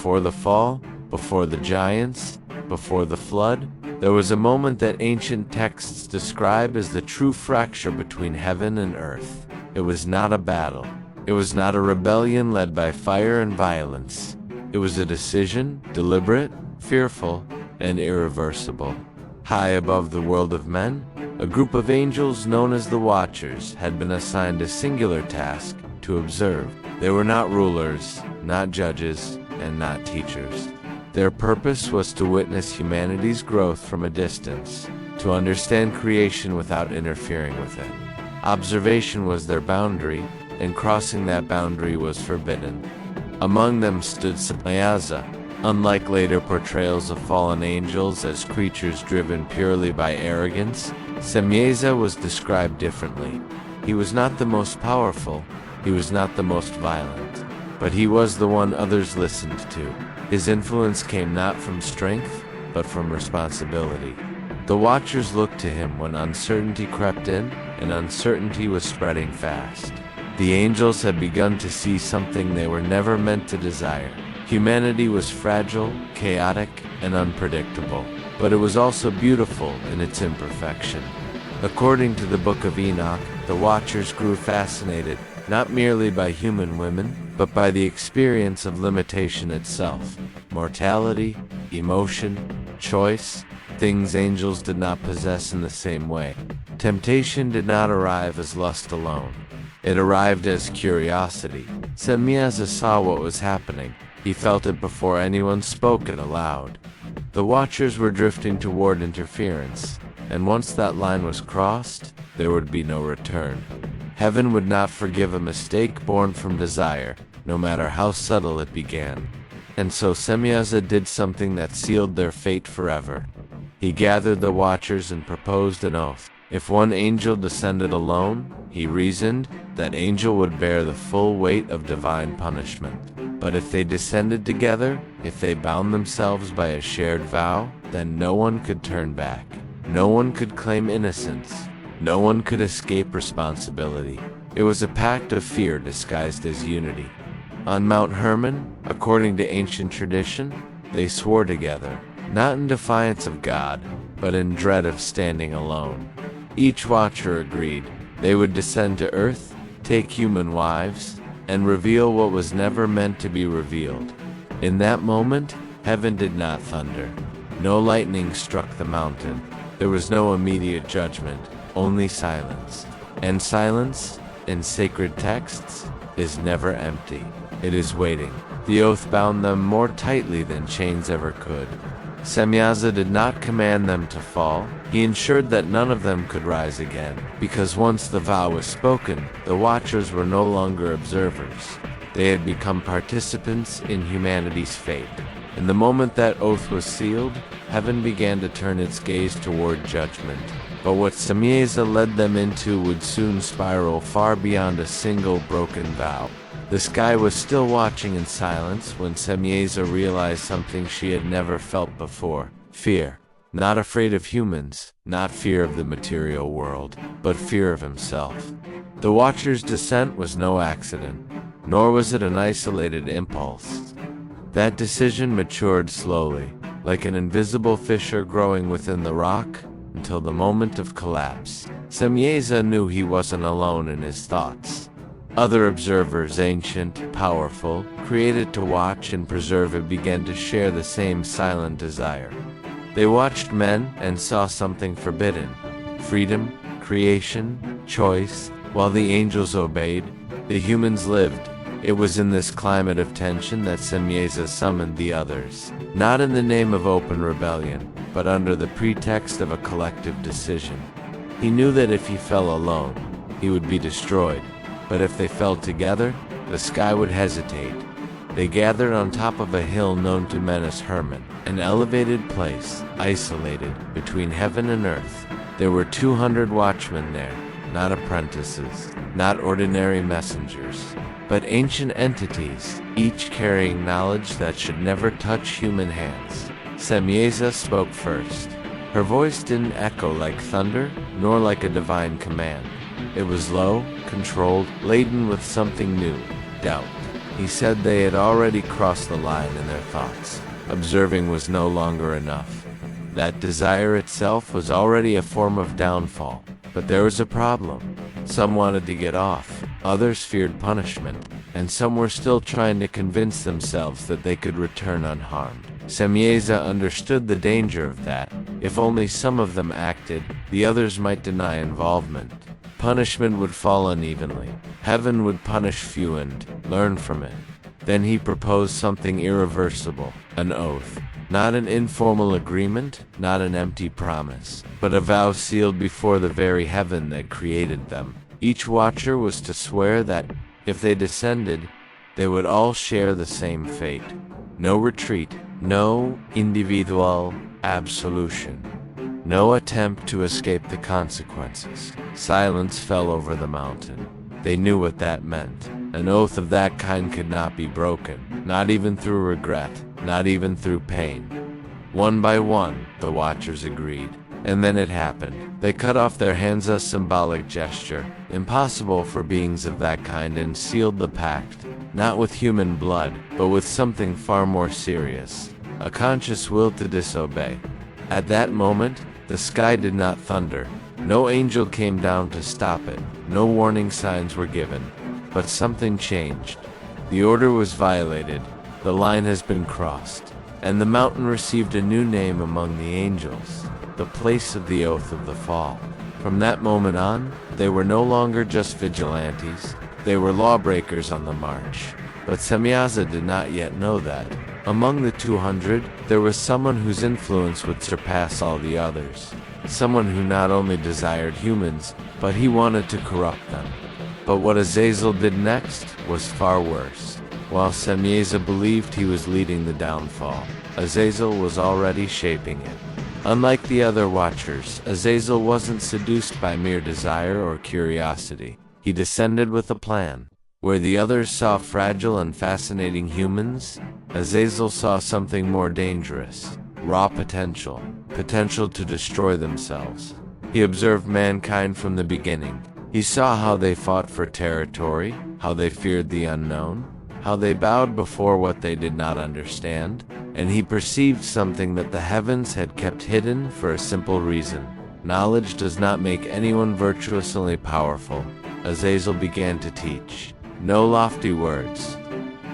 Before the fall, before the giants, before the flood, there was a moment that ancient texts describe as the true fracture between heaven and earth. It was not a battle. It was not a rebellion led by fire and violence. It was a decision, deliberate, fearful, and irreversible. High above the world of men, a group of angels known as the Watchers had been assigned a singular task: to observe. They were not rulers, not judges, and not teachers. Their purpose was to witness humanity's growth from a distance, to understand creation without interfering with it. Observation was their boundary, and crossing that boundary was forbidden. Among them stood Semjaza. Unlike later portrayals of fallen angels as creatures driven purely by arrogance, Semjaza was described differently. He was not the most powerful, he was not the most violent, but he was the one others listened to. His influence came not from strength, but from responsibility. The Watchers looked to him when uncertainty crept in, and uncertainty was spreading fast. The angels had begun to see something they were never meant to desire. Humanity was fragile, chaotic, and unpredictable, but it was also beautiful in its imperfection. According to the Book of Enoch, the Watchers grew fascinated, not merely by human women, but by the experience of limitation itself. Mortality, emotion, choice, things angels did not possess in the same way. Temptation did not arrive as lust alone. It arrived as curiosity. Semjaza saw what was happening. He felt it before anyone spoke it aloud. The Watchers were drifting toward interference, and once that line was crossed, there would be no return. Heaven would not forgive a mistake born from desire, no matter how subtle it began. And so Semjaza did something that sealed their fate forever. He gathered the Watchers and proposed an oath. If one angel descended alone, he reasoned, that angel would bear the full weight of divine punishment. But if they descended together, if they bound themselves by a shared vow, then no one could turn back. No one could claim innocence. No one could escape responsibility. It was a pact of fear disguised as unity. On Mount Hermon, according to ancient tradition, they swore together, not in defiance of God, but in dread of standing alone. Each Watcher agreed they would descend to earth, take human wives, and reveal what was never meant to be revealed. In that moment, heaven did not thunder. No lightning struck the mountain. There was no immediate judgment, only silence. And silence, in sacred texts, is never empty. It is waiting. The oath bound them more tightly than chains ever could. Semjaza did not command them to fall. He ensured that none of them could rise again, because once the vow was spoken, the Watchers were no longer observers. They had become participants in humanity's fate. In the moment that oath was sealed, heaven began to turn its gaze toward judgment. But what Semjaza led them into would soon spiral far beyond a single broken vow. The sky was still watching in silence when Semjaza realized something she had never felt before: fear. Not afraid of humans, not fear of the material world, but fear of himself. The Watcher's descent was no accident, nor was it an isolated impulse. That decision matured slowly, like an invisible fissure growing within the rock, until the moment of collapse. Semjaza knew he wasn't alone in his thoughts. Other observers, ancient, powerful, created to watch and preserve it, began to share the same silent desire. They watched men and saw something forbidden: freedom, creation, choice. While the angels obeyed, the humans lived. It was in this climate of tension that Semjaza summoned the others, not in the name of open rebellion, but under the pretext of a collective decision. He knew that if he fell alone, he would be destroyed. But if they fell together, the sky would hesitate. They gathered on top of a hill known to men as Hermon, an elevated place, isolated, between heaven and earth. There were 200 watchmen there, not apprentices, not ordinary messengers, but ancient entities, each carrying knowledge that should never touch human hands. Semjaza spoke first. Her voice didn't echo like thunder, nor like a divine command. It was low, controlled, laden with something new: doubt. He said they had already crossed the line in their thoughts. Observing was no longer enough. That desire itself was already a form of downfall. But there was a problem. Some wanted to get off, others feared punishment, and some were still trying to convince themselves that they could return unharmed. Semjaza understood the danger of that. If only some of them acted, the others might deny involvement. Punishment would fall unevenly. Heaven would punish few and learn from it. Then he proposed something irreversible, an oath. Not an informal agreement, not an empty promise, but a vow sealed before the very heaven that created them. Each watcher was to swear that, if they descended, they would all share the same fate. No retreat, no individual absolution, no attempt to escape the consequences. Silence fell over the mountain. They knew what that meant. An oath of that kind could not be broken, not even through regret, not even through pain. One by one, the watchers agreed. And then it happened. They cut off their hands, a symbolic gesture, impossible for beings of that kind, and sealed the pact, not with human blood, but with something far more serious, a conscious will to disobey. At that moment, the sky did not thunder. No angel came down to stop it. No warning signs were given. But something changed. The order was violated. The line has been crossed. And the mountain received a new name among the angels, the place of the oath of the fall. From that moment on, they were no longer just vigilantes. They were lawbreakers on the march. But Semjaza did not yet know that. Among the 200, there was someone whose influence would surpass all the others. Someone who not only desired humans, but he wanted to corrupt them. But what Azazel did next was far worse. While Semjaza believed he was leading the downfall, Azazel was already shaping it. Unlike the other watchers, Azazel wasn't seduced by mere desire or curiosity. He descended with a plan. Where the others saw fragile and fascinating humans, Azazel saw something more dangerous, raw potential, potential to destroy themselves. He observed mankind from the beginning. He saw how they fought for territory, how they feared the unknown, how they bowed before what they did not understand, and he perceived something that the heavens had kept hidden for a simple reason. Knowledge does not make anyone virtuously powerful. Azazel began to teach. No lofty words,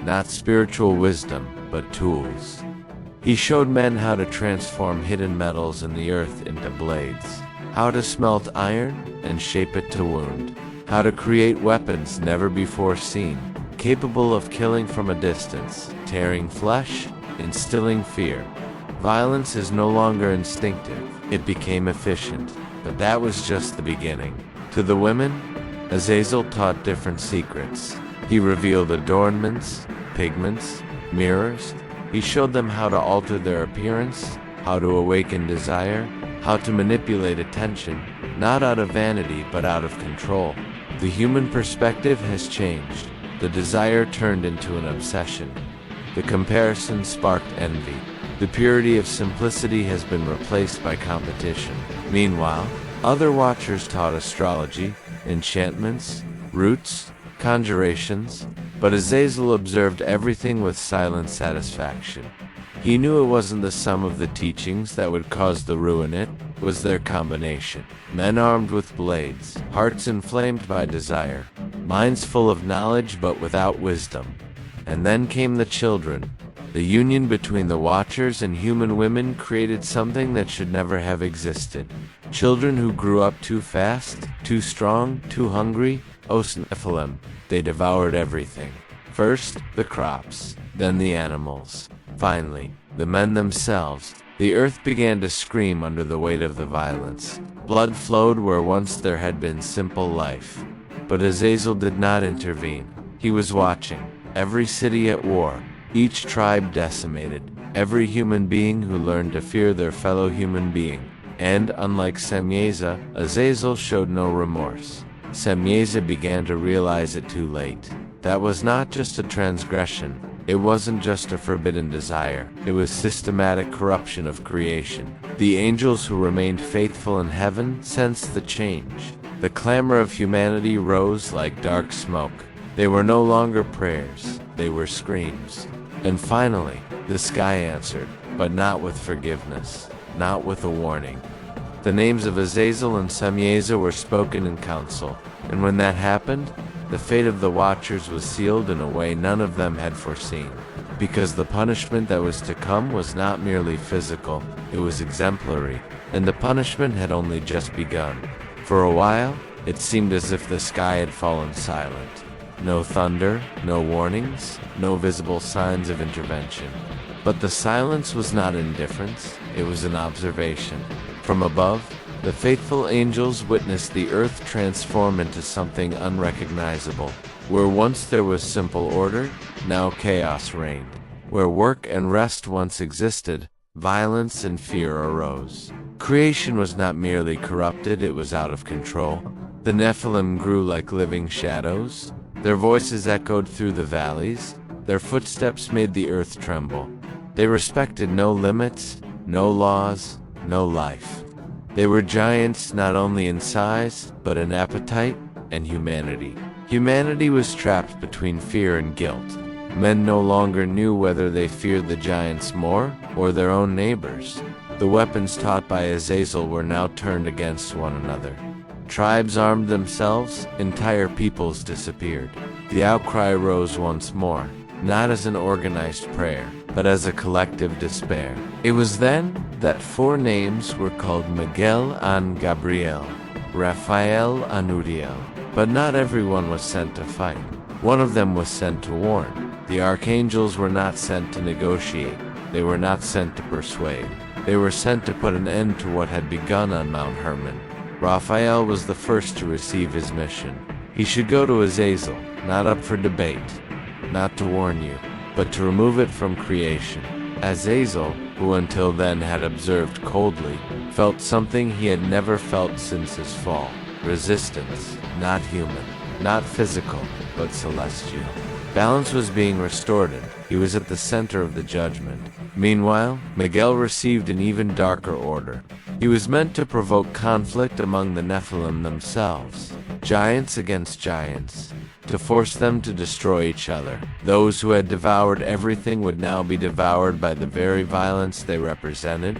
not spiritual wisdom, but tools. He showed men how to transform hidden metals in the earth into blades, how to smelt iron and shape it to wound, how to create weapons never before seen, capable of killing from a distance, tearing flesh, instilling fear. Violence is no longer instinctive, it became efficient, but that was just the beginning. To the women, Azazel taught different secrets. He revealed adornments, pigments, mirrors. He showed them how to alter their appearance, how to awaken desire, how to manipulate attention, not out of vanity but out of control. The human perspective has changed. The desire turned into an obsession. The comparison sparked envy. The purity of simplicity has been replaced by competition. Meanwhile, other watchers taught astrology, enchantments, roots, conjurations, but Azazel observed everything with silent satisfaction. He knew it wasn't the sum of the teachings that would cause the ruin, it was their combination. Men armed with blades, hearts inflamed by desire, minds full of knowledge but without wisdom. And then came the children. The union between the watchers and human women created something that should never have existed. Children who grew up too fast, too strong, too hungry. Nephilim. They devoured everything. First, the crops, then the animals. Finally, the men themselves. The earth began to scream under the weight of the violence. Blood flowed where once there had been simple life. But Azazel did not intervene. He was watching. Every city at war, each tribe decimated, every human being who learned to fear their fellow human being. And, unlike Semjaza, Azazel showed no remorse. Semjaza began to realize it too late. That was not just a transgression. It wasn't just a forbidden desire. It was systematic corruption of creation. The angels who remained faithful in heaven sensed the change. The clamor of humanity rose like dark smoke. They were no longer prayers. they were screams. And finally, the sky answered, but not with forgiveness, not with a warning. The names of Azazel and Semjaza were spoken in council, and when that happened, the fate of the Watchers was sealed in a way none of them had foreseen. Because the punishment that was to come was not merely physical, it was exemplary, and the punishment had only just begun. For a while, it seemed as if the sky had fallen silent. No thunder, no warnings, no visible signs of intervention. But the silence was not indifference, it was an observation. From above, the faithful angels witnessed the earth transform into something unrecognizable. Where once there was simple order, now chaos reigned. Where work and rest once existed, violence and fear arose. Creation was not merely corrupted, it was out of control. The Nephilim grew like living shadows. Their voices echoed through the valleys. Their footsteps made the earth tremble. They respected no limits, no laws, no life. They were giants not only in size, but in appetite and humanity. Humanity was trapped between fear and guilt. Men no longer knew whether they feared the giants more or their own neighbors. The weapons taught by Azazel were now turned against one another. Tribes armed themselves, entire peoples disappeared. The outcry rose once more, not as an organized prayer, but as a collective despair. It was then that 4 names were called Miguel and Gabriel, Raphael and Uriel. But not everyone was sent to fight. One of them was sent to warn. The archangels were not sent to negotiate. They were not sent to persuade. They were sent to put an end to what had begun on Mount Hermon. Raphael was the first to receive his mission. He should go to Azazel, not up for debate, not to warn you, but to remove it from creation. Azazel, who until then had observed coldly, felt something he had never felt since his fall. Resistance, not human, not physical, but celestial. Balance was being restored. He was at the center of the judgment. Meanwhile, Miguel received an even darker order. He was meant to provoke conflict among the Nephilim themselves, giants against giants, to force them to destroy each other. Those who had devoured everything would now be devoured by the very violence they represented.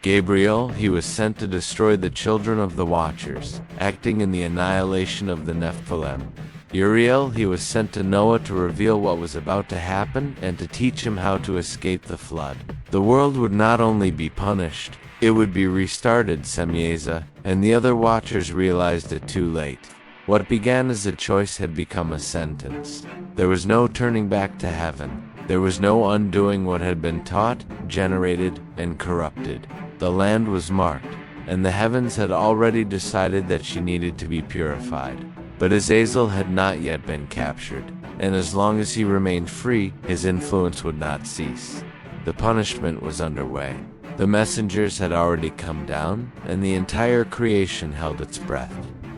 Gabriel, he was sent to destroy the children of the Watchers, acting in the annihilation of the Nephilim. Uriel, he was sent to Noah to reveal what was about to happen and to teach him how to escape the flood. The world would not only be punished, it would be restarted, Semjaza, and the other Watchers realized it too late. What began as a choice had become a sentence. There was no turning back to heaven. There was no undoing what had been taught, generated, and corrupted. The land was marked, and the heavens had already decided that she needed to be purified. But Azazel had not yet been captured, and as long as he remained free, his influence would not cease. The punishment was underway. The messengers had already come down, and the entire creation held its breath.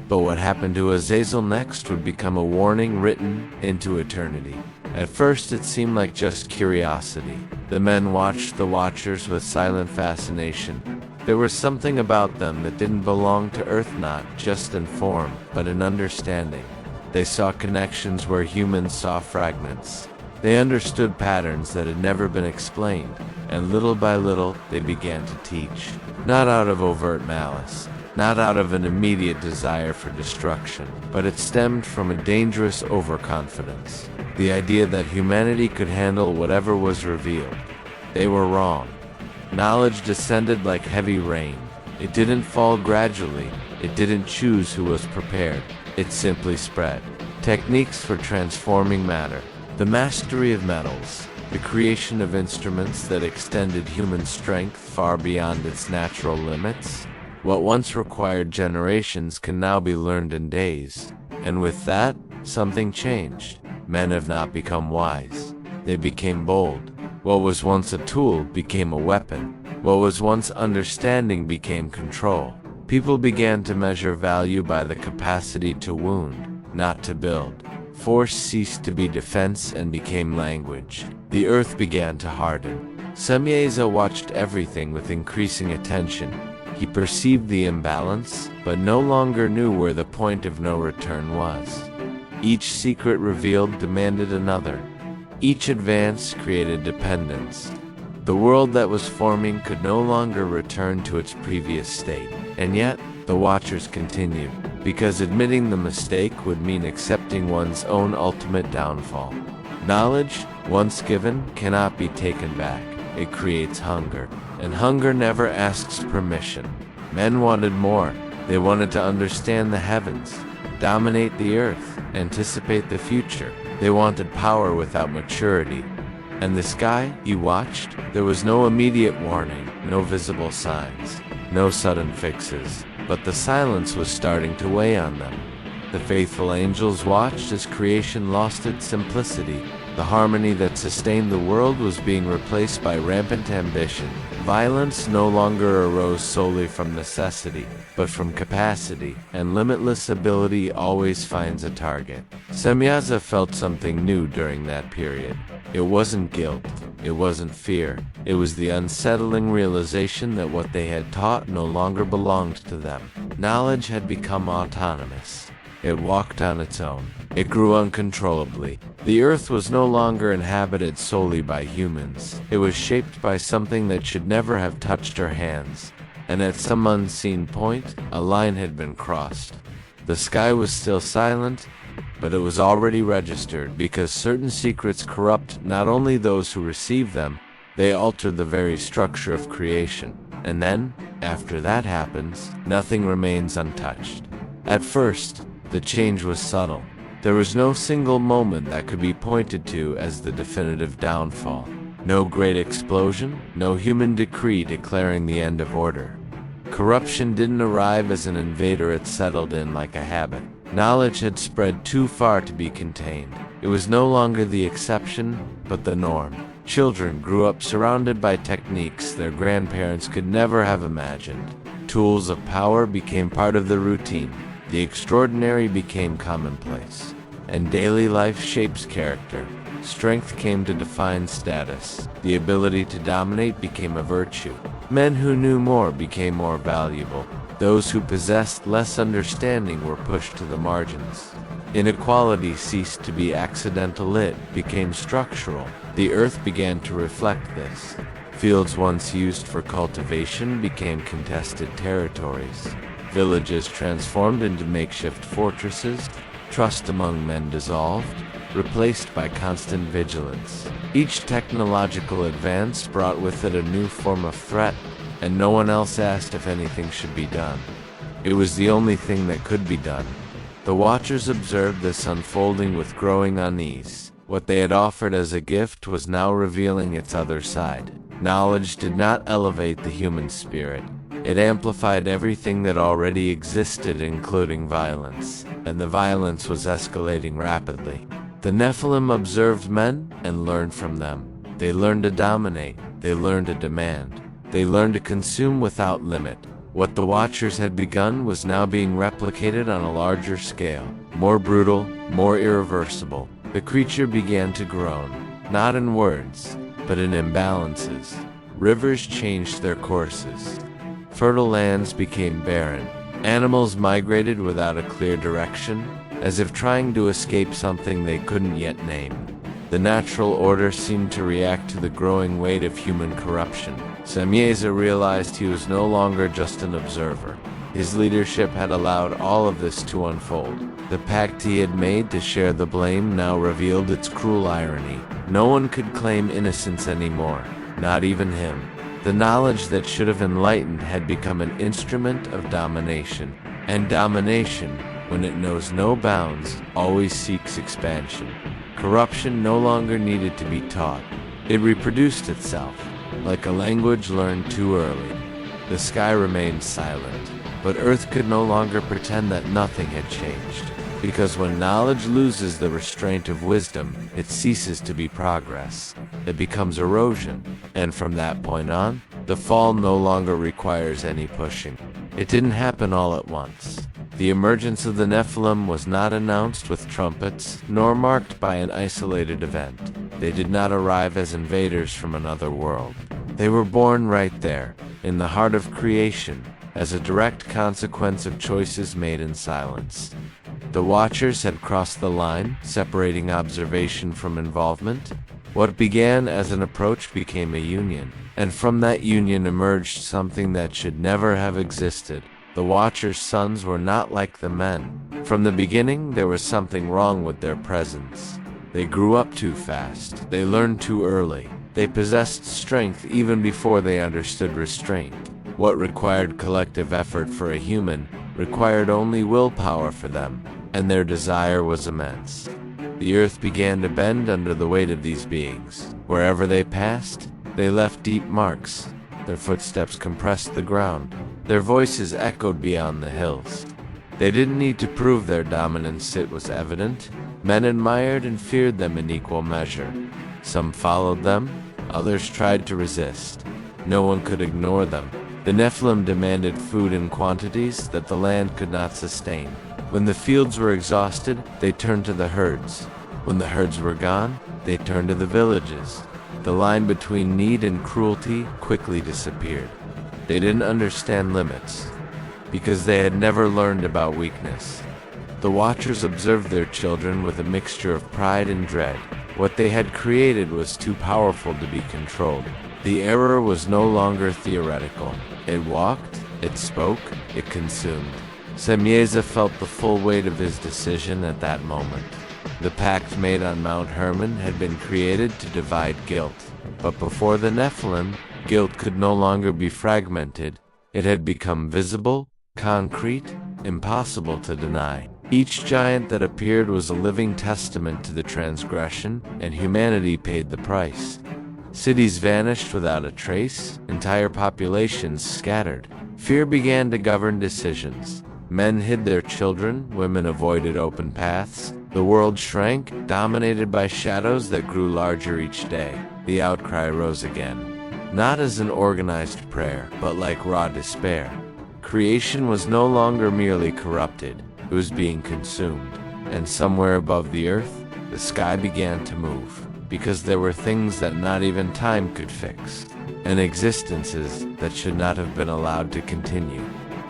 But what happened to Azazel next would become a warning written into eternity. At first it seemed like just curiosity. The men watched the Watchers with silent fascination. There was something about them that didn't belong to Earth, not just in form, but in understanding. They saw connections where humans saw fragments. They understood patterns that had never been explained, and little by little they began to teach. Not out of overt malice, not out of an immediate desire for destruction, but it stemmed from a dangerous overconfidence. The idea that humanity could handle whatever was revealed. They were wrong. Knowledge descended like heavy rain. It didn't fall gradually. It didn't choose who was prepared. It simply spread. Techniques for transforming matter. The mastery of metals. The creation of instruments that extended human strength far beyond its natural limits. What once required generations can now be learned in days. And with that, something changed. Men have not become wise. They became bold. What was once a tool became a weapon. What was once understanding became control. People began to measure value by the capacity to wound, not to build. Force ceased to be defense and became language. The earth began to harden. Semjaza watched everything with increasing attention. He perceived the imbalance, but no longer knew where the point of no return was. Each secret revealed demanded another. Each advance created dependence. The world that was forming could no longer return to its previous state. And yet, the Watchers continued, because admitting the mistake would mean accepting one's own ultimate downfall. Knowledge, once given, cannot be taken back. It creates hunger, and hunger never asks permission. Men wanted more. They wanted to understand the heavens, dominate the earth, anticipate the future. They wanted power without maturity. And the sky, you watched? There was no immediate warning, no visible signs, no sudden fixes, but the silence was starting to weigh on them. The faithful angels watched as creation lost its simplicity. The harmony that sustained the world was being replaced by rampant ambition. Violence no longer arose solely from necessity, but from capacity, and limitless ability always finds a target. Semjaza felt something new during that period. It wasn't guilt, it wasn't fear, it was the unsettling realization that what they had taught no longer belonged to them. Knowledge had become autonomous. It walked on its own. It grew uncontrollably. The earth was no longer inhabited solely by humans. It was shaped by something that should never have touched our hands. And at some unseen point, a line had been crossed. The sky was still silent, but it was already registered, because certain secrets corrupt not only those who receive them, they alter the very structure of creation. And then, after that happens, nothing remains untouched. At first, the change was subtle. There was no single moment that could be pointed to as the definitive downfall. No great explosion, no human decree declaring the end of order. Corruption didn't arrive as an invader, it settled in like a habit. Knowledge had spread too far to be contained. It was no longer the exception, but the norm. Children grew up surrounded by techniques their grandparents could never have imagined. Tools of power became part of the routine. The extraordinary became commonplace. And daily life shapes character. Strength came to define status. The ability to dominate became a virtue. Men who knew more became more valuable. Those who possessed less understanding were pushed to the margins. Inequality ceased to be accidental, it became structural. The earth began to reflect this. Fields once used for cultivation became contested territories. Villages transformed into makeshift fortresses. Trust among men dissolved, replaced by constant vigilance. Each technological advance brought with it a new form of threat, and no one else asked if anything should be done. It was the only thing that could be done. The Watchers observed this unfolding with growing unease. What they had offered as a gift was now revealing its other side. Knowledge did not elevate the human spirit. It amplified everything that already existed, including violence, and the violence was escalating rapidly. The Nephilim observed men and learned from them. They learned to dominate. They learned to demand. They learned to consume without limit. What the Watchers had begun was now being replicated on a larger scale, more brutal, more irreversible. The creature began to groan, not in words, but in imbalances. Rivers changed their courses. Fertile lands became barren. Animals migrated without a clear direction, as if trying to escape something they couldn't yet name. The natural order seemed to react to the growing weight of human corruption. Shemyaza realized he was no longer just an observer. His leadership had allowed all of this to unfold. The pact he had made to share the blame now revealed its cruel irony. No one could claim innocence anymore, not even him. The knowledge that should have enlightened had become an instrument of domination. And domination, when it knows no bounds, always seeks expansion. Corruption no longer needed to be taught. It reproduced itself, like a language learned too early. The sky remained silent, but Earth could no longer pretend that nothing had changed. Because when knowledge loses the restraint of wisdom, it ceases to be progress. It becomes erosion. And from that point on, the fall no longer requires any pushing. It didn't happen all at once. The emergence of the Nephilim was not announced with trumpets, nor marked by an isolated event. They did not arrive as invaders from another world. They were born right there, in the heart of creation, as a direct consequence of choices made in silence. The Watchers had crossed the line, separating observation from involvement. What began as an approach became a union, and from that union emerged something that should never have existed. The Watchers' sons were not like the men. From the beginning, there was something wrong with their presence. They grew up too fast. They learned too early. They possessed strength even before they understood restraint. What required collective effort for a human required only willpower for them, and their desire was immense. The earth began to bend under the weight of these beings. Wherever they passed, they left deep marks. Their footsteps compressed the ground. Their voices echoed beyond the hills. They didn't need to prove their dominance, it was evident. Men admired and feared them in equal measure. Some followed them, others tried to resist. No one could ignore them. The Nephilim demanded food in quantities that the land could not sustain. When the fields were exhausted, they turned to the herds. When the herds were gone, they turned to the villages. The line between need and cruelty quickly disappeared. They didn't understand limits, because they had never learned about weakness. The Watchers observed their children with a mixture of pride and dread. What they had created was too powerful to be controlled. The error was no longer theoretical. It walked, it spoke, it consumed. Semjaza felt the full weight of his decision at that moment. The pact made on Mount Hermon had been created to divide guilt. But before the Nephilim, guilt could no longer be fragmented. It had become visible, concrete, impossible to deny. Each giant that appeared was a living testament to the transgression, and humanity paid the price. Cities vanished without a trace, entire populations scattered. Fear began to govern decisions. Men hid their children, women avoided open paths. The world shrank, dominated by shadows that grew larger each day. The outcry rose again, not as an organized prayer, but like raw despair. Creation was no longer merely corrupted, it was being consumed. And somewhere above the earth, the sky began to move, because there were things that not even time could fix, and existences that should not have been allowed to continue.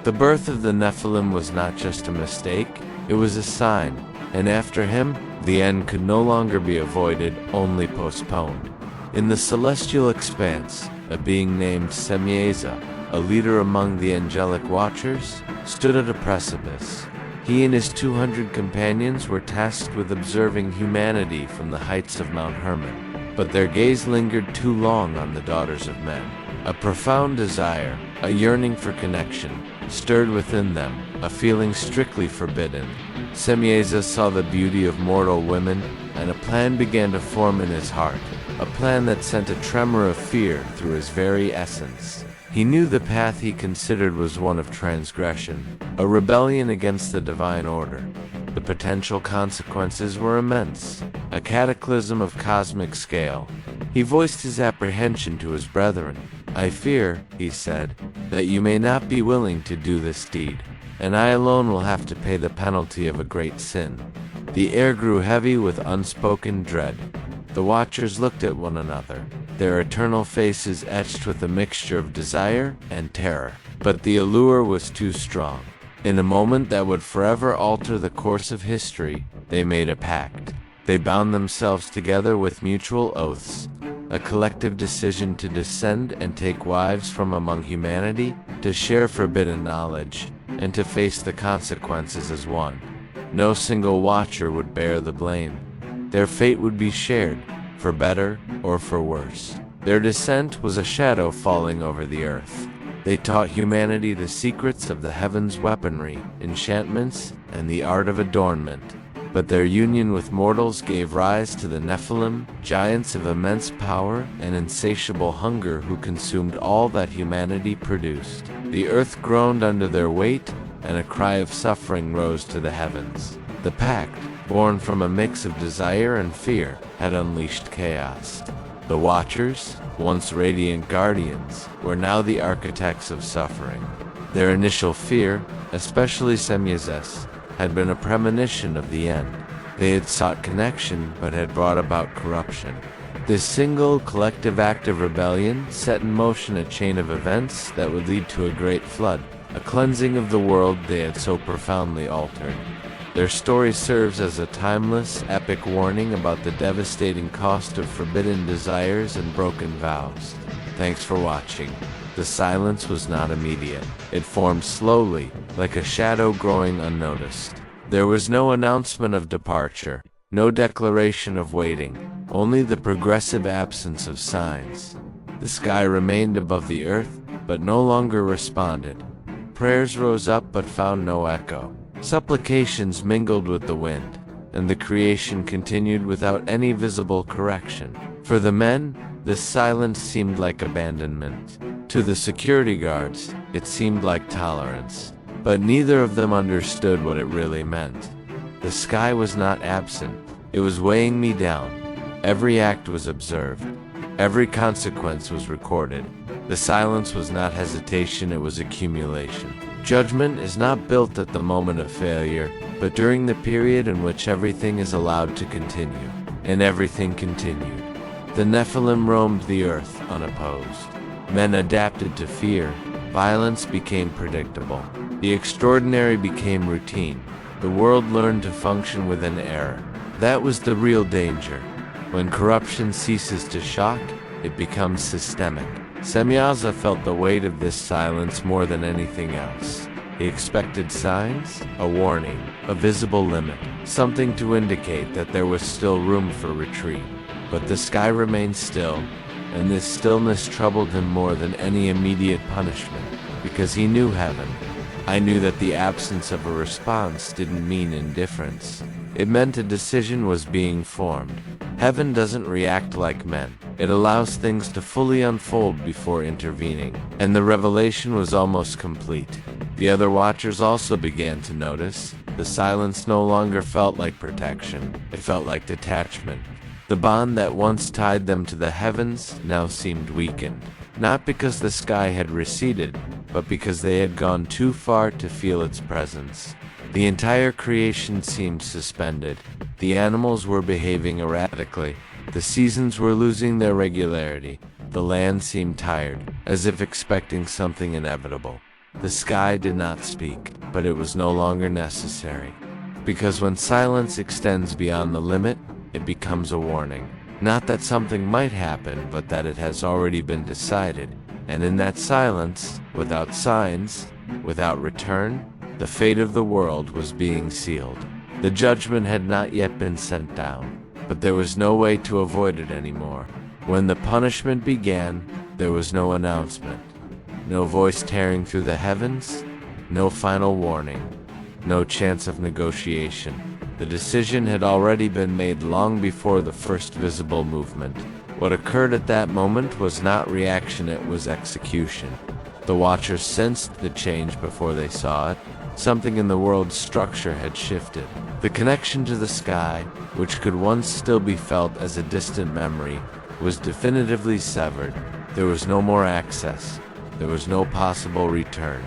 The birth of the Nephilim was not just a mistake, it was a sign, and after him, the end could no longer be avoided, only postponed. In the celestial expanse, a being named Semjaza, a leader among the angelic watchers, stood at a precipice. He and his 200 companions were tasked with observing humanity from the heights of Mount Hermon, but their gaze lingered too long on the daughters of men. A profound desire, a yearning for connection, stirred within them, a feeling strictly forbidden. Semjaza saw the beauty of mortal women, and a plan began to form in his heart, a plan that sent a tremor of fear through his very essence. He knew the path he considered was one of transgression, a rebellion against the divine order. The potential consequences were immense, a cataclysm of cosmic scale. He voiced his apprehension to his brethren. "I fear," he said, "that you may not be willing to do this deed, and I alone will have to pay the penalty of a great sin." The air grew heavy with unspoken dread. The Watchers looked at one another, their eternal faces etched with a mixture of desire and terror. But the allure was too strong. In a moment that would forever alter the course of history, they made a pact. They bound themselves together with mutual oaths, a collective decision to descend and take wives from among humanity, to share forbidden knowledge, and to face the consequences as one. No single watcher would bear the blame. Their fate would be shared, for better or for worse. Their descent was a shadow falling over the earth. They taught humanity the secrets of the heavens' weaponry, enchantments, and the art of adornment. But their union with mortals gave rise to the Nephilim, giants of immense power and insatiable hunger who consumed all that humanity produced. The earth groaned under their weight, and a cry of suffering rose to the heavens. The pact, born from a mix of desire and fear, had unleashed chaos. The Watchers, once radiant guardians, were now the architects of suffering. Their initial fear, especially Semjaza's, had been a premonition of the end. They had sought connection, but had brought about corruption. This single, collective act of rebellion set in motion a chain of events that would lead to a great flood, a cleansing of the world they had so profoundly altered. Their story serves as a timeless, epic warning about the devastating cost of forbidden desires and broken vows. Thanks for watching. The silence was not immediate. It formed slowly, like a shadow growing unnoticed. There was no announcement of departure, no declaration of waiting, only the progressive absence of signs. The sky remained above the earth, but no longer responded. Prayers rose up but found no echo. Supplications mingled with the wind, and the creation continued without any visible correction. For the men, this silence seemed like abandonment. To the security guards, it seemed like tolerance. But neither of them understood what it really meant. The sky was not absent. It was weighing me down. Every act was observed. Every consequence was recorded. The silence was not hesitation, it was accumulation. Judgment is not built at the moment of failure, but during the period in which everything is allowed to continue. And everything continued. The Nephilim roamed the earth unopposed. Men adapted to fear. Violence became predictable. The extraordinary became routine. The world learned to function within error. That was the real danger. When corruption ceases to shock, it becomes systemic. Semjaza felt the weight of this silence more than anything else. He expected signs, a warning, a visible limit, something to indicate that there was still room for retreat. But the sky remained still, and this stillness troubled him more than any immediate punishment, because he knew heaven. I knew that the absence of a response didn't mean indifference. It meant a decision was being formed. Heaven doesn't react like men. It allows things to fully unfold before intervening, and the revelation was almost complete. The other watchers also began to notice. The silence no longer felt like protection. It felt like detachment. The bond that once tied them to the heavens now seemed weakened. Not because the sky had receded, but because they had gone too far to feel its presence. The entire creation seemed suspended. The animals were behaving erratically. The seasons were losing their regularity. The land seemed tired, as if expecting something inevitable. The sky did not speak, but it was no longer necessary. Because when silence extends beyond the limit, it becomes a warning. Not that something might happen, but that it has already been decided. And in that silence, without signs, without return, the fate of the world was being sealed. The judgment had not yet been sent down, but there was no way to avoid it anymore. When the punishment began, there was no announcement. No voice tearing through the heavens, no final warning, no chance of negotiation. The decision had already been made long before the first visible movement. What occurred at that moment was not reaction, it was execution. The watchers sensed the change before they saw it. Something in the world's structure had shifted. The connection to the sky, which could once still be felt as a distant memory, was definitively severed. There was no more access. There was no possible return.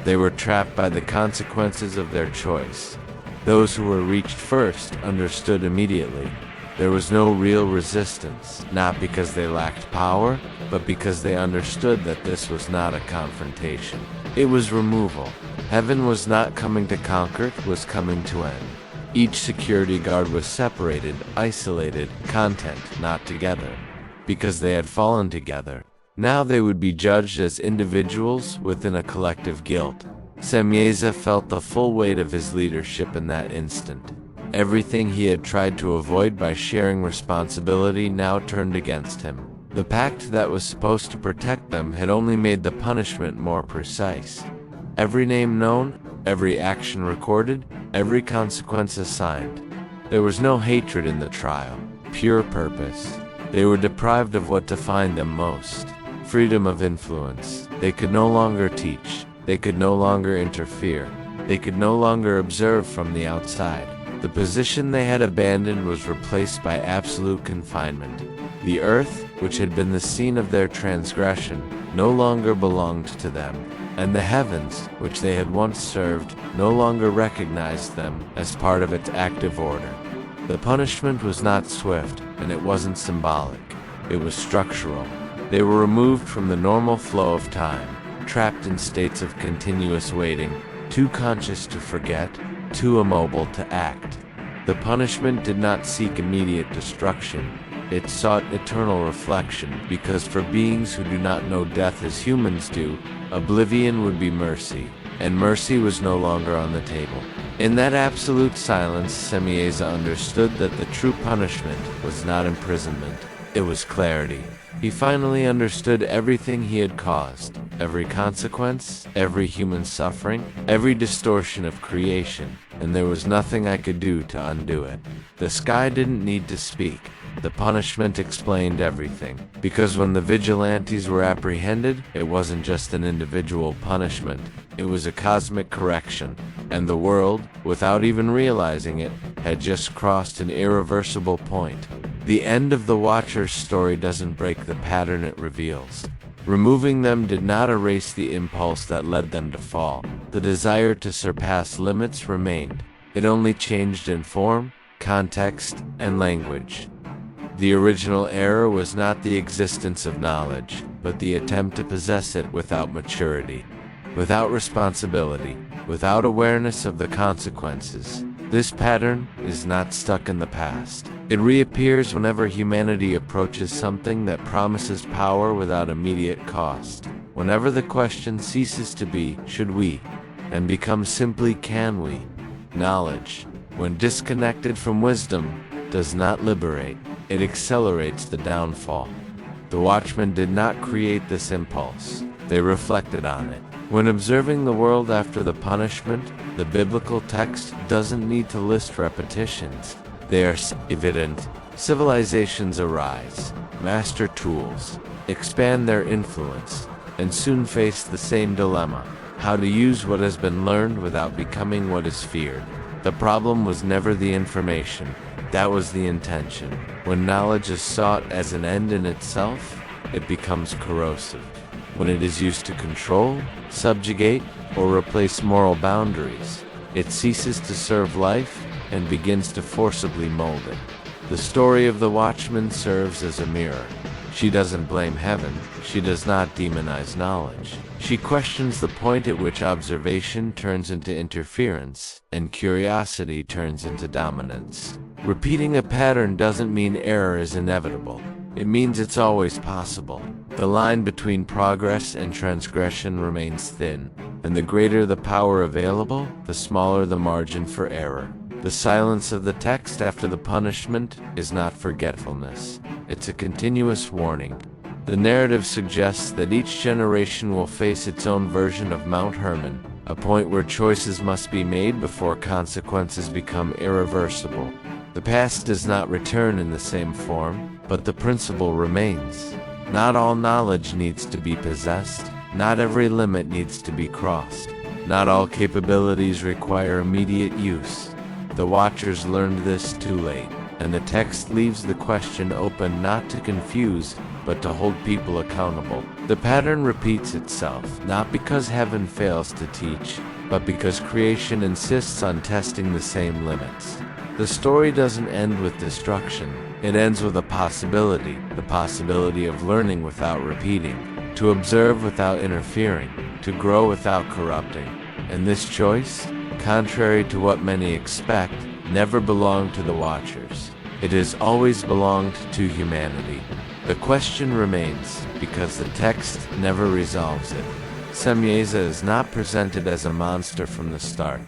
They were trapped by the consequences of their choice. Those who were reached first understood immediately. There was no real resistance, not because they lacked power, but because they understood that this was not a confrontation. It was removal. Heaven was not coming to conquer, it was coming to end. Each security guard was separated, isolated, content, not together, because they had fallen together. Now they would be judged as individuals within a collective guilt. Shemyaza felt the full weight of his leadership in that instant. Everything he had tried to avoid by sharing responsibility now turned against him. The pact that was supposed to protect them had only made the punishment more precise. Every name known, every action recorded, every consequence assigned. There was no hatred in the trial, pure purpose. They were deprived of what defined them most, freedom of influence. They could no longer teach. They could no longer interfere. They could no longer observe from the outside. The position they had abandoned was replaced by absolute confinement. The earth, which had been the scene of their transgression, no longer belonged to them, and the heavens, which they had once served, no longer recognized them as part of its active order. The punishment was not swift, and it wasn't symbolic. It was structural. They were removed from the normal flow of time, trapped in states of continuous waiting, too conscious to forget, too immobile to act. The punishment did not seek immediate destruction. It sought eternal reflection, because for beings who do not know death as humans do, oblivion would be mercy, and mercy was no longer on the table. In that absolute silence, Semjaza understood that the true punishment was not imprisonment, it was clarity. He finally understood everything he had caused, every consequence, every human suffering, every distortion of creation, and there was nothing I could do to undo it. The sky didn't need to speak. The punishment explained everything, because when the vigilantes were apprehended, it wasn't just an individual punishment, it was a cosmic correction, and the world, without even realizing it, had just crossed an irreversible point. The end of the Watcher's story doesn't break the pattern it reveals. Removing them did not erase the impulse that led them to fall. The desire to surpass limits remained. It only changed in form, context, and language. The original error was not the existence of knowledge, but the attempt to possess it without maturity, without responsibility, without awareness of the consequences. This pattern is not stuck in the past. It reappears whenever humanity approaches something that promises power without immediate cost. Whenever the question ceases to be, should we, and becomes simply, can we? Knowledge, when disconnected from wisdom, does not liberate. It accelerates the downfall. The Watchmen did not create this impulse. They reflected on it. When observing the world after the punishment, the biblical text doesn't need to list repetitions. They are evident. Civilizations arise, master tools, expand their influence, and soon face the same dilemma: how to use what has been learned without becoming what is feared. The problem was never the information. That was the intention. When knowledge is sought as an end in itself, it becomes corrosive. When it is used to control, subjugate, or replace moral boundaries, it ceases to serve life and begins to forcibly mold it. The story of the Watchman serves as a mirror. She doesn't blame heaven. She does not demonize knowledge. She questions the point at which observation turns into interference and curiosity turns into dominance. Repeating a pattern doesn't mean error is inevitable. It means it's always possible. The line between progress and transgression remains thin, and the greater the power available, the smaller the margin for error. The silence of the text after the punishment is not forgetfulness. It's a continuous warning. The narrative suggests that each generation will face its own version of Mount Hermon, a point where choices must be made before consequences become irreversible. The past does not return in the same form, but the principle remains. Not all knowledge needs to be possessed. Not every limit needs to be crossed. Not all capabilities require immediate use. The Watchers learned this too late, and the text leaves the question open not to confuse, but to hold people accountable. The pattern repeats itself, not because heaven fails to teach, but because creation insists on testing the same limits. The story doesn't end with destruction. It ends with a possibility, the possibility of learning without repeating, to observe without interfering, to grow without corrupting. And this choice, contrary to what many expect, never belonged to the Watchers. It has always belonged to humanity. The question remains, because the text never resolves it. Semjaza is not presented as a monster from the start.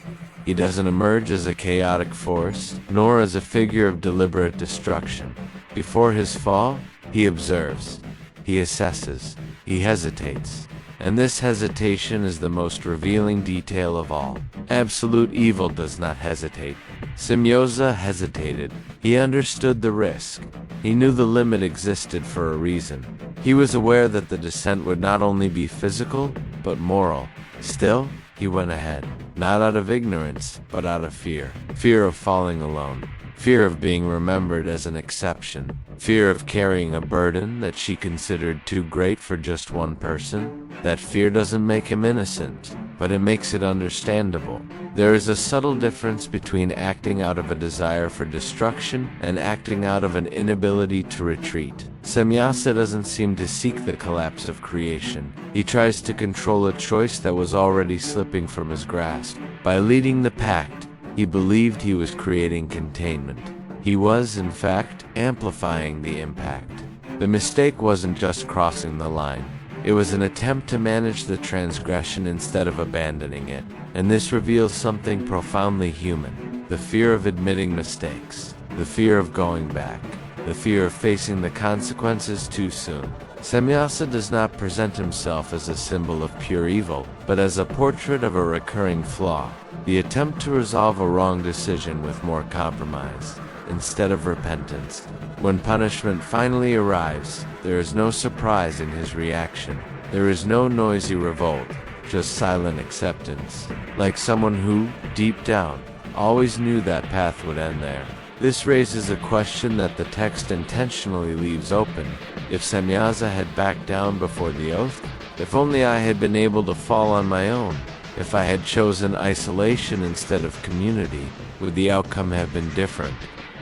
He doesn't emerge as a chaotic force, nor as a figure of deliberate destruction. Before his fall, he observes, he assesses, he hesitates. And this hesitation is the most revealing detail of all. Absolute evil does not hesitate. Semjaza hesitated. He understood the risk. He knew the limit existed for a reason. He was aware that the descent would not only be physical, but moral. Still, he went ahead, not out of ignorance, but out of fear. Fear of falling alone. Fear of being remembered as an exception. Fear of carrying a burden that she considered too great for just one person. That fear doesn't make him innocent, but it makes it understandable. There is a subtle difference between acting out of a desire for destruction and acting out of an inability to retreat. Semjaza doesn't seem to seek the collapse of creation. He tries to control a choice that was already slipping from his grasp. By leading the pact, He believed he was creating containment. He was, in fact, amplifying the impact. The mistake wasn't just crossing the line. It was an attempt to manage the transgression instead of abandoning it. And this reveals something profoundly human: the fear of admitting mistakes, the fear of going back, the fear of facing the consequences too soon. Semjaza does not present himself as a symbol of pure evil, but as a portrait of a recurring flaw, the attempt to resolve a wrong decision with more compromise, instead of repentance. When punishment finally arrives, there is no surprise in his reaction. There is no noisy revolt, just silent acceptance, like someone who, deep down, always knew that path would end there. This raises a question that the text intentionally leaves open. If Semjaza had backed down before the oath, if only I had been able to fall on my own, if I had chosen isolation instead of community, would the outcome have been different?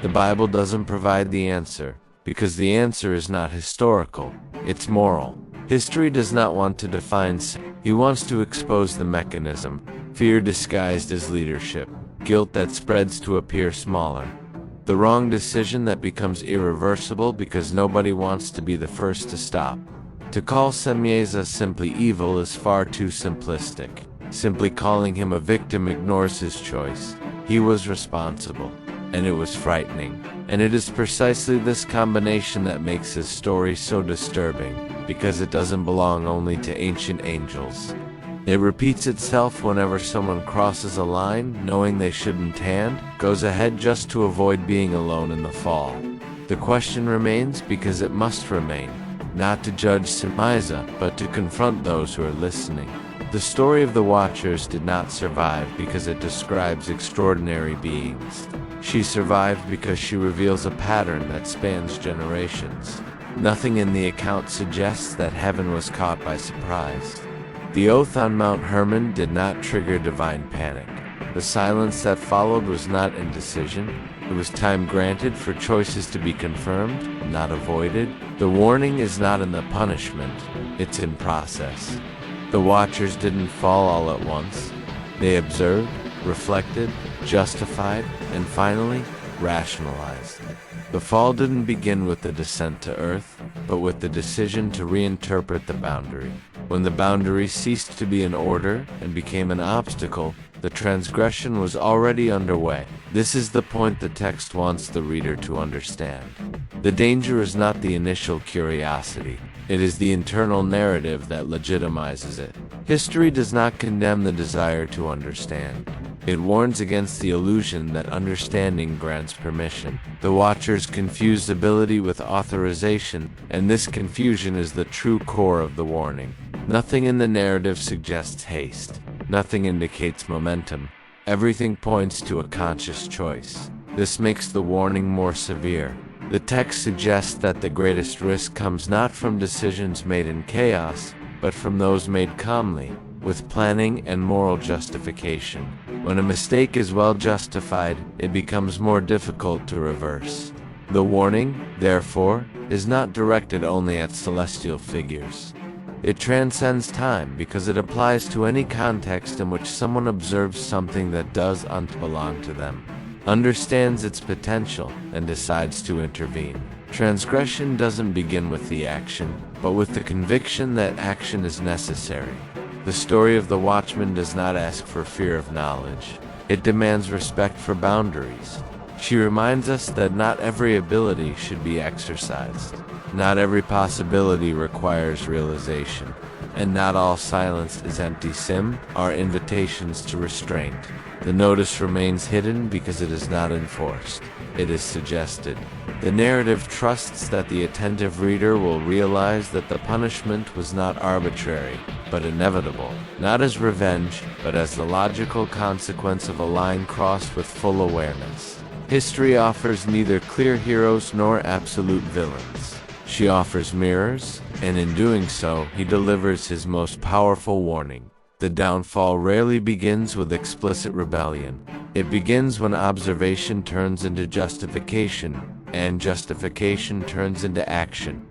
The Bible doesn't provide the answer, because the answer is not historical, it's moral. History does not want to define sin. He wants to expose the mechanism: fear disguised as leadership, guilt that spreads to appear smaller, the wrong decision that becomes irreversible because nobody wants to be the first to stop. To call Shemyaza simply evil is far too simplistic. Simply calling him a victim ignores his choice. He was responsible, and it was frightening. And it is precisely this combination that makes his story so disturbing, because it doesn't belong only to ancient angels. It repeats itself whenever someone crosses a line, knowing they shouldn't, and goes ahead just to avoid being alone in the fall. The question remains because it must remain, not to judge Semjaza, but to confront those who are listening. The story of the Watchers did not survive because it describes extraordinary beings. She survived because she reveals a pattern that spans generations. Nothing in the account suggests that heaven was caught by surprise. The oath on Mount Hermon did not trigger divine panic. The silence that followed was not indecision. It was time granted for choices to be confirmed, not avoided. The warning is not in the punishment, it's in process. The Watchers didn't fall all at once. They observed, reflected, justified, and finally, rationalized. The fall didn't begin with the descent to earth, but with the decision to reinterpret the boundary. When the boundary ceased to be an order and became an obstacle, the transgression was already underway. This is the point the text wants the reader to understand. The danger is not the initial curiosity. It is the internal narrative that legitimizes it. History does not condemn the desire to understand. It warns against the illusion that understanding grants permission. The Watchers confused ability with authorization, and this confusion is the true core of the warning. Nothing in the narrative suggests haste. Nothing indicates momentum. Everything points to a conscious choice. This makes the warning more severe. The text suggests that the greatest risk comes not from decisions made in chaos, but from those made calmly, with planning and moral justification. When a mistake is well justified, it becomes more difficult to reverse. The warning, therefore, is not directed only at celestial figures. It transcends time because it applies to any context in which someone observes something that doesn't belong to them, understands its potential, and decides to intervene. Transgression doesn't begin with the action, but with the conviction that action is necessary. The story of the Watchman does not ask for fear of knowledge. It demands respect for boundaries. She reminds us that not every ability should be exercised. Not every possibility requires realization. And not all silence is empty. Sim are invitations to restraint. The notice remains hidden because it is not enforced. It is suggested. The narrative trusts that the attentive reader will realize that the punishment was not arbitrary, but inevitable, not as revenge, but as the logical consequence of a line crossed with full awareness. History offers neither clear heroes nor absolute villains. She offers mirrors, and in doing so, he delivers his most powerful warning. The downfall rarely begins with explicit rebellion. It begins when observation turns into justification, and justification turns into action.